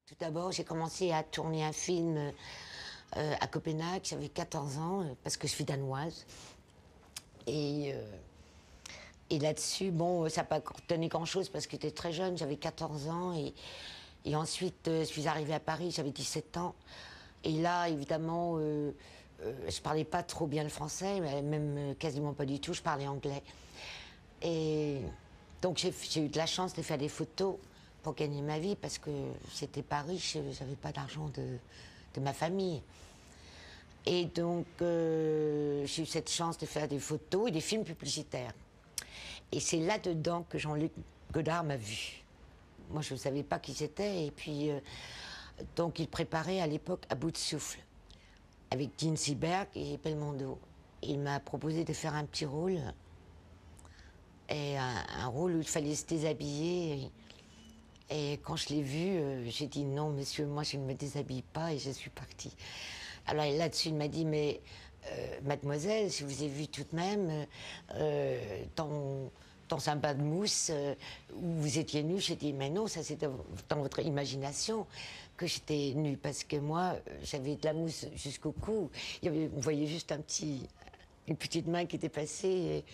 Tout d'abord, j'ai commencé à tourner un film à Copenhague, j'avais 14 ans, parce que je suis danoise. Et, euh, et là-dessus, bon, ça n'a pas donné grand-chose parce que j'étais très jeune, j'avais 14 ans. Et ensuite, je suis arrivée à Paris, j'avais 17 ans. Et là, évidemment, je parlais pas trop bien le français, même quasiment pas du tout, je parlais anglais. Et donc j'ai eu de la chance de faire des photos pour gagner ma vie parce que j'étais pas riche, j'avais pas d'argent de ma famille. Et donc j'ai eu cette chance de faire des photos et des films publicitaires. Et c'est là-dedans que Jean-Luc Godard m'a vu. Moi je ne savais pas qui c'était et puis donc il préparait à l'époque À bout de souffle avec Dean Seberg et Belmondo. Il m'a proposé de faire un petit rôle. Et un rôle où il fallait se déshabiller. Et quand je l'ai vu, j'ai dit non, monsieur, moi je ne me déshabille pas et je suis partie. Alors là-dessus, il m'a dit, mais mademoiselle, je vous ai vu tout de même dans un bain de mousse où vous étiez nue. J'ai dit, mais non, ça c'est dans votre imagination que j'étais nue parce que moi, j'avais de la mousse jusqu'au cou. On voyait juste une petite main qui était passée, et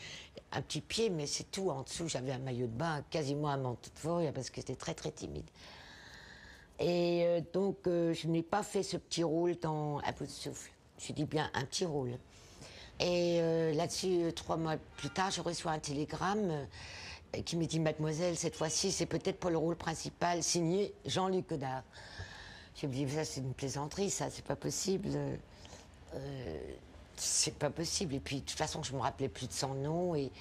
un petit pied, mais c'est tout. En dessous, j'avais un maillot de bain, quasiment un manteau de fourrure, parce que j'étais très très timide. Et donc, je n'ai pas fait ce petit rôle dans À bout de souffle. Je dis bien un petit rôle. Et là-dessus, 3 mois plus tard, je reçois un télégramme qui me dit, mademoiselle, cette fois-ci, c'est peut-être pour le rôle principal, signé Jean-Luc Godard. Je me dis, ça c'est une plaisanterie, ça, c'est pas possible. C'est pas possible. Et puis, de toute façon, je me rappelais plus de son nom. Et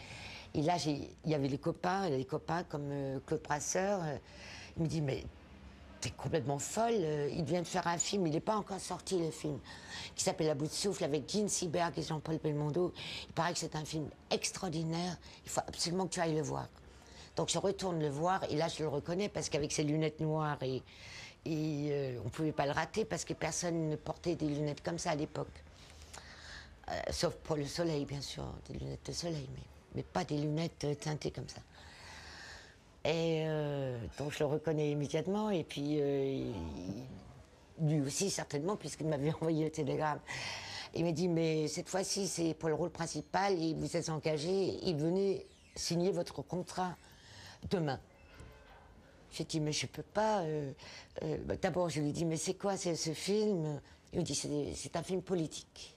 là, il y avait les copains comme Claude Brasseur. Il me dit, mais t'es complètement folle. Il vient de faire un film, il n'est pas encore sorti, le film, qui s'appelle À bout de souffle, avec Dean Seberg et Jean-Paul Belmondo. Il paraît que c'est un film extraordinaire. Il faut absolument que tu ailles le voir. Donc, je retourne le voir. Et là, je le reconnais parce qu'avec ses lunettes noires on ne pouvait pas le rater parce que personne ne portait des lunettes comme ça à l'époque. Sauf pour le soleil, bien sûr, des lunettes de soleil, mais pas des lunettes teintées comme ça. Et donc je le reconnais immédiatement, et puis lui aussi certainement, puisqu'il m'avait envoyé le télégramme. Il m'a dit, mais cette fois-ci c'est pour le rôle principal, et vous êtes engagé, il venait signer votre contrat demain. J'ai dit, mais je peux pas. D'abord je lui ai dit, mais c'est quoi ce film? Il me dit, c'est un film politique.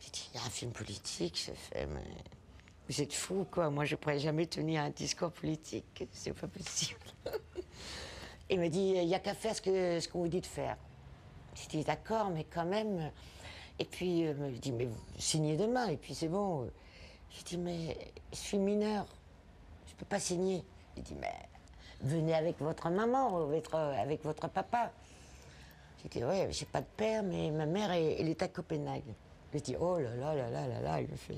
J'ai dit, il y a un film politique, je fais, mais vous êtes fous, quoi. Moi, je ne pourrais jamais tenir un discours politique, c'est pas possible. Il me dit, il n'y a qu'à faire ce qu'on vous dit de faire. J'ai dit, d'accord, mais quand même. Et puis, il me dit, mais vous signez demain, et puis c'est bon. J'ai dit, mais je suis mineure, je ne peux pas signer. Il dit, mais venez avec votre maman, ou avec votre papa. J'ai dit, ouais, j'ai pas de père, mais ma mère, elle est à Copenhague. Je dis, oh là là là là là là, il me fait.